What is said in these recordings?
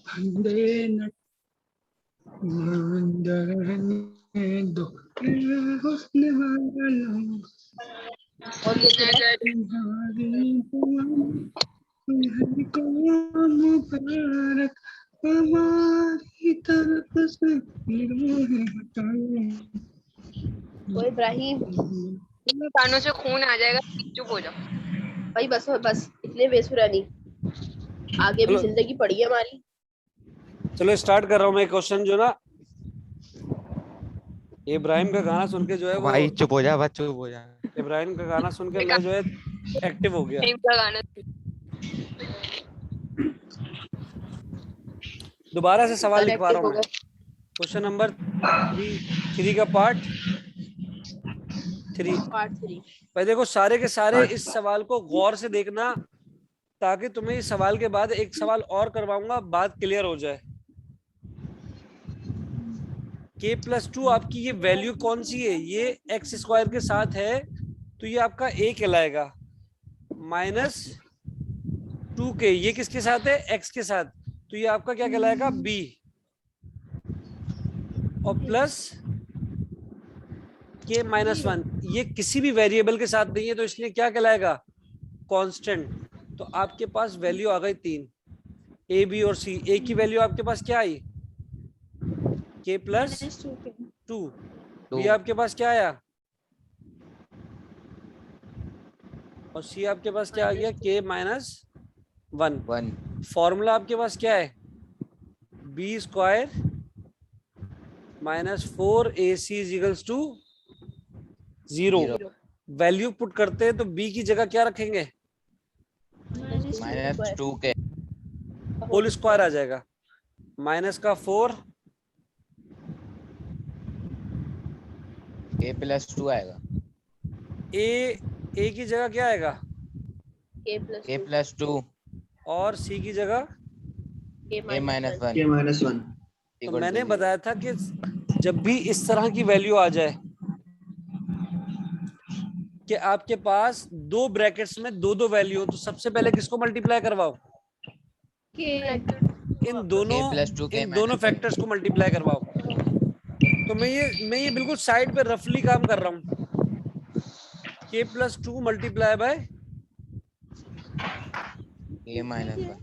देना दो हुस्न वालों और ये चला तुम्हारी तुम्हारी को मुबारक हमारी तरफ से वो इब्राहिम इन कानों से खून आ जाएगा, चुप हो जाओ। भाई, बस बस इतने बेसुरा नहीं, आगे भी चलो। जिंदगी पड़ी है हमारी। चलो स्टार्ट कर रहा हूँ मैं क्वेश्चन जो ना, इब्राहिम का गाना सुन के जो है वो, भाई चुप हो जा, बस चुप हो जा। इब्राहिम का गाना सुन के मैं जो है एक्टिव हो गया। इनका गाना दोबारा से सवाल लिखवा रहा Connected हूँ मैं। क्वेश्चन नंबर 3 का पार्ट 3। पार्ट 3। भाई देखो, सारे के सारे इस सवाल को गौर से देखना, ताकि तुम्हें इस सवाल के बाद एक सवाल और करवाऊंगा, बात क्लियर हो जाए। k+2 आपकी ये वैल्यू कौन सी है? ये एक्स स्क्वायर के साथ है, तो ये आपका a कहलाएगा। -2k ये किसके साथ है? x के साथ, तो ये आपका क्या कहलाएगा? b। और प्लस k-1 ये किसी भी वेरिएबल के साथ नहीं है, तो इसलिए क्या कहलाएगा? कांस्टेंट। तो आपके पास वैल्यू आ गई 3, a b और c। a की वैल्यू आपके पास क्या आई? k+2। b आपके पास क्या आया? और c आपके पास क्या आ गया? k-1। फॉर्मूला आपके पास क्या है? b² -4ac = 0। वैल्यू पुट करते हैं तो b की जगह क्या रखेंगे? -2k होल स्क्वायर आ जाएगा। -4 k+2 आएगा। a की जगह क्या आएगा? k+2 और c की जगह k-1। तो मैंने बताया था कि जब भी इस तरह की वैल्यू आ जाए कि आपके पास दो ब्रैकेट्स में दो दो वैल्यू हो, तो सबसे पहले किसको मल्टीप्लाई करवाओ? इन दोनों फैक्टर्स को मल्टीप्लाई करवाओ। तो मैं ये बिल्कुल साइड पे रफली काम कर रहा हूँ। k+2 multiply by k-1।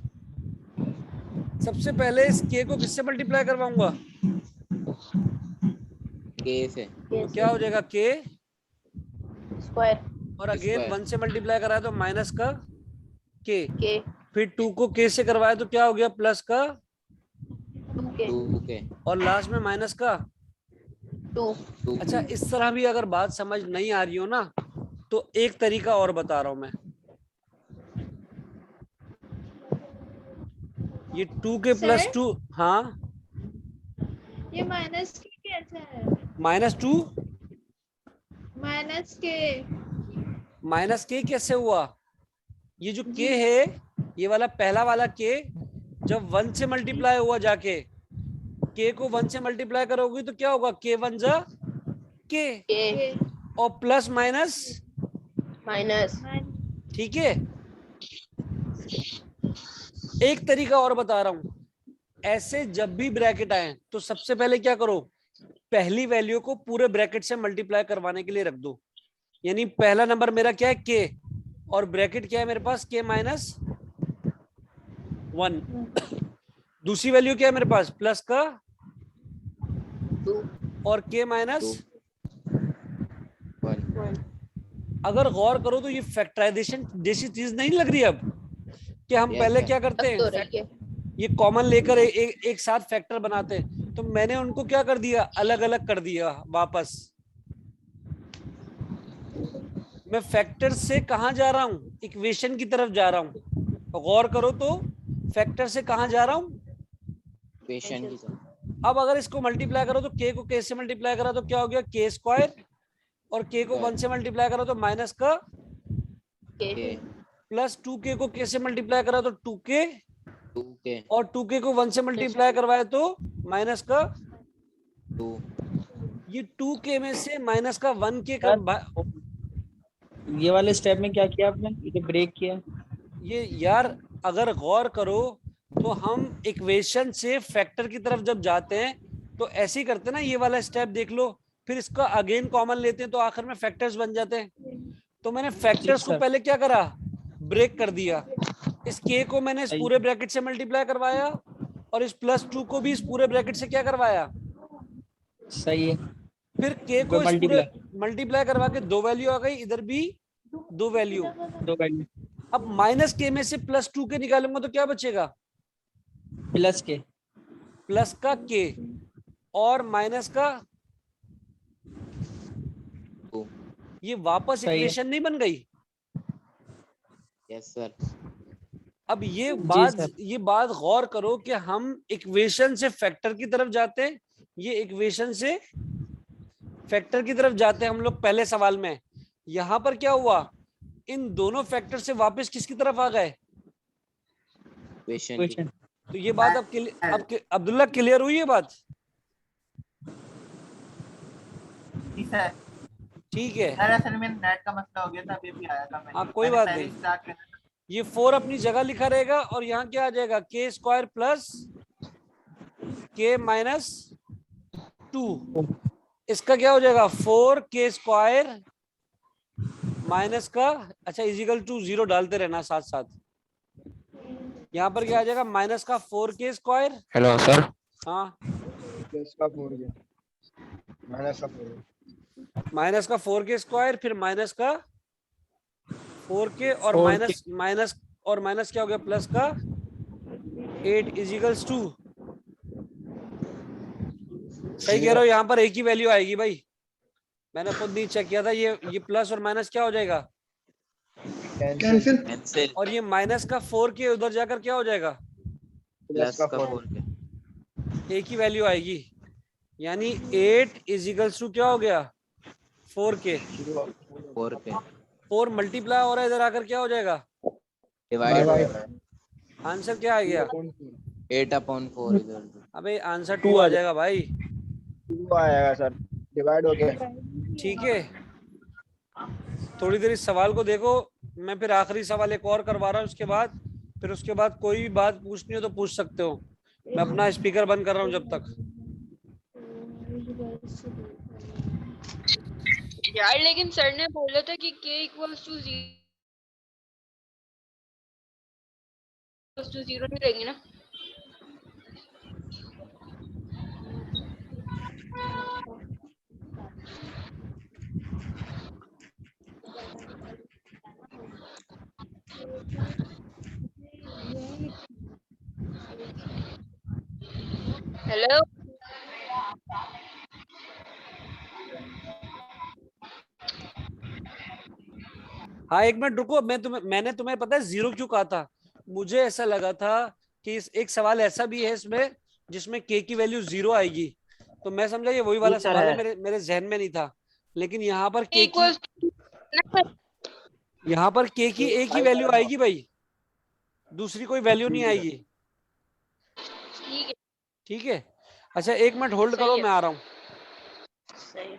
सबसे पहले इस k को किससे मल्टीप्लाई करवाऊंगा? k से। तो क्या हो जाएगा? k स्क्वायर और अगेन 1 से मल्टीप्लाई करा तो माइनस का k, के फिर 2 को k से करवाया तो क्या हो गया? प्लस का 2k और लास्ट में माइनस का 2। अच्छा, इस तरह भी अगर बात समझ नहीं आ रही हो ना, तो एक तरीका और बता रहा हूं मैं। ये 2k + 2, हाँ ये माइनस के कैसे है? -2 माइनस के कैसे हुआ? ये जो k है, ये वाला पहला वाला k जब 1 से मल्टीप्लाई हुआ जाके, k को 1 से मल्टीप्लाई करोगे तो क्या होगा? k1 = k के और प्लस माइनस माइनस। ठीक है। एक तरीका और बता रहा हूं, ऐसे जब भी ब्रैकेट आए तो सबसे पहले क्या करो? पहली वैल्यू को पूरे ब्रैकेट से मल्टीप्लाई करवाने के लिए रख दो। यानी पहला नंबर मेरा क्या है? k, और ब्रैकेट क्या है मेरे पास? k-1। दूसरी वैल्यू क्या है मेरे पास? प्लस का 2 और k-1। 1। अगर गौर करो तो ये फैक्टराइजेशन जैसी चीज नहीं लग रही अब, कि हम पहले क्या करते अब तो हैं? रही है। ये कॉमन लेकर एक साथ फैक्टर बनाते हैं, तो मैंने उनको क्या कर दिया? अलग अलग कर दिया वापस। मैं फैक्टर से कहां जा रहा हूं? इक्वेशन की तरफ जा रहा हूं। गौर करो तो फैक्टर से कहां जा रहा हूं? इक्वेशन की तरफ। अब अगर इसको मल्टीप्लाई करो तो k को k से मल्टीप्लाई करा तो क्या हो गया? k² और k को 1 से मल्टीप्लाई करा तो माइनस का के प्लस 2k को k से मल्टीप्लाई करा तो 2k 2k और 2k को 1 से मल्टीप्लाई करवाए तो माइनस का 2। ये 2k में से माइनस का 1k का ये वाले स्टेप में क्या किया आपने? ये ब्रेक किया। ये यार अगर गौर करो तो हम इक्वेशन से फैक्टर की तरफ जब जाते हैं तो ऐसे ही करते हैं ना, ये वाला स्टेप देख लो, फिर इसका अगेन कॉमन लेते हैं तो आखिर में फैक्टर्स बन जाते हैं। तो मैंने फैक्टर्स को सर। पहले क्या करा, ब्रेक कर दिया। इस k को मैंने इस सही। पूरे ब्रैकेट से मल्टीप्लाई करवाया और इस +2 को भी इस पूरे ब्रैकेट से क्या करवाया, सही है। फिर k को इस पूरे मल्टीप्लाई मल्टीप्लाई करवा के 2 वैल्यू आ गई, इधर भी 2 वैल्यू। दो वैल्यू अब -k में से +2 के निकालूंगा तो क्या बचेगा, प्लस के प्लस का k और माइनस का, टू। ये वापस सही है। इक्वेशन नहीं बन गई। Yes sir. अब सर। ये बात गौर करो कि हम इक्वेशन से फैक्टर की तरफ जाते हैं, ये इक्वेशन से फैक्टर की तरफ जाते हैं हम लोग पहले सवाल में। यहां पर क्या हुआ, इन दोनों फैक्टर से वापस किसकी तरफ आ गए, क्वेश्चन क्वेश्चन। तो ये बात अब अब्दुल्ला क्लियर हुई है बात, ठीक है। असल में नेट का मसला हो गया था, अभी अभी आया था मैं। हाँ कोई बात नहीं, ये 4 अपनी जगह लिखा रहेगा और यहाँ क्या आ जाएगा, k² प्लस k माइनस 2। इसका क्या हो जाएगा, 4k² माइनस का, अच्छा इजिकल टू 0 डालते रहना साथ साथ। यहाँ पर क्या आ जाएगा, माइनस का 4k²। Hello sir. हाँ माइनस का 4 माइनस का 4k², फिर माइनस का 4k और 4k माइनस क्या हो गया, प्लस का 8 इजिकल्स टू। सही कह रहे हो, यहाँ पर एक ही वैल्यू आएगी भाई, मैंने खुद नहीं चेक किया था। ये प्लस और माइनस क्या हो जाएगा, कैंसिल। कैंसिल। और ये माइनस का 4k उधर जाकर क्या हो जाएगा, प्लस का 4 के। एक ही वैल्यू आएगी, यानी 8 इजिकल्स टू क्या हो गया, 4k। 4 के 4 मल्टीप्लाई हो रहा है, इधर आकर क्या हो जाएगा, डिवाइड। आंसर क्या आ गया, 8/4 इधर। अबे आंसर 2 आ जाएगा भाई, 2 आएगा सर, डिवाइड हो गया। ठीक है। थोड़ी देर इस सवाल को देखो, मैं फिर आखिरी सवाल एक और करवा रहा हूँ, उसके बाद कोई भी बात पूछनी हो तो पूछ सकते हो। मैं अपना स्पीकर बंद कर रहा हूँ जब तक। यार लेकिन सर ने बोला था कि k = 0 नहीं रहेंगे ना। हेलो हाँ एक मिनट रुको, मैंने तुम्हें पता है 0 क्यों कहा था, मुझे ऐसा लगा था कि एक सवाल ऐसा भी है इसमें जिसमें k की वैल्यू 0 आएगी, तो मैं समझा ये वही वाला सवाल है, मेरे जहन में नहीं था। लेकिन यहाँ पर k की एक ही वैल्यू आएगी भाई, दूसरी कोई वैल्यू नहीं आएगी, ठीक है। ठीक है। अच्छा एक मिनट होल्ड करो, मैं आ रहा हूँ। सही।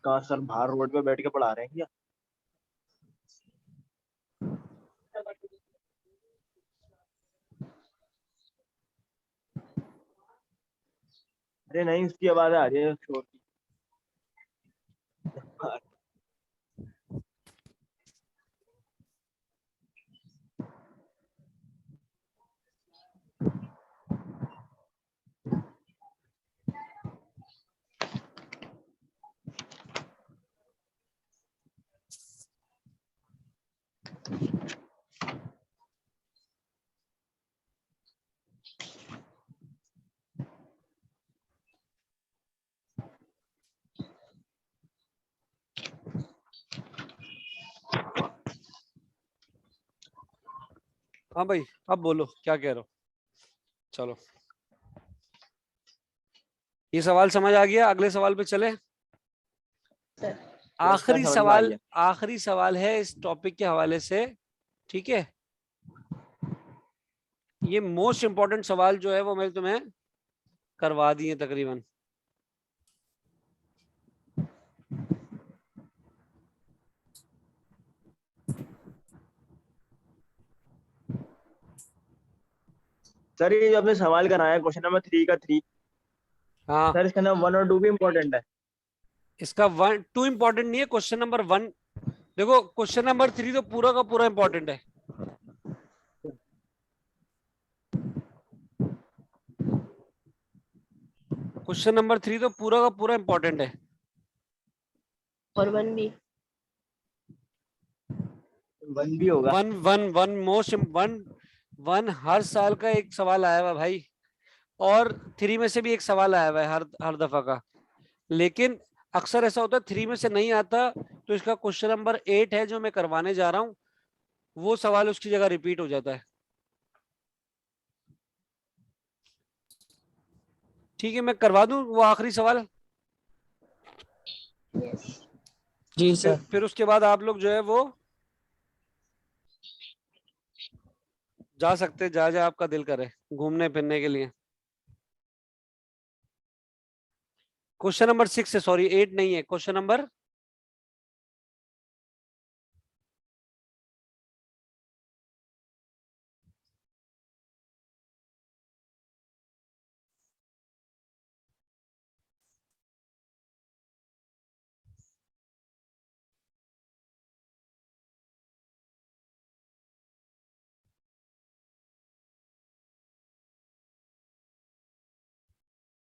कहाँ सर, बाहर रोड पे बैठ के पढ़ा रहे हैं क्या? अरे नहीं, उसकी आवाज आ रही है शोर की। हाँ भाई अब बोलो क्या कह रहे हो। चलो ये सवाल समझ आ गया, अगले सवाल पे चले। आखिरी सवाल है इस टॉपिक के हवाले से, ठीक है। ये मोस्ट इंपॉर्टेंट सवाल जो है वो मैं तुम्हें करवा दिए तकरीबन। सर ये जो आपने सवाल कराया क्वेश्चन नंबर 3 का 3, हाँ, सर इसके अंदर 1 और 2 भी इम्पोर्टेंट है। इसका 1 2 इंपॉर्टेंट नहीं है, क्वेश्चन नंबर 1 देखो, क्वेश्चन नंबर 3 तो पूरा का पूरा इंपॉर्टेंट है। क्वेश्चन नंबर 3 तो पूरा का पूरा इंपॉर्टेंट है। और 1 भी। 1 भी होगा। वन मोस्ट वन हर साल का एक सवाल आया हुआ है भाई, और 3 में से भी एक सवाल आया हुआ है हर दफा का। लेकिन अक्सर ऐसा होता है 3 में से नहीं आता, तो इसका क्वेश्चन नंबर 8 है जो मैं करवाने जा रहा हूँ, वो सवाल उसकी जगह रिपीट हो जाता है। ठीक है, मैं करवा दूं वो आखिरी सवाल। जी सर। फिर उसके बाद आप लोग जो है वो जा सकते, जहाँ आपका दिल करे घूमने फिरने के लिए। क्वेश्चन नंबर 6 है, सॉरी 8 नहीं है, क्वेश्चन नंबर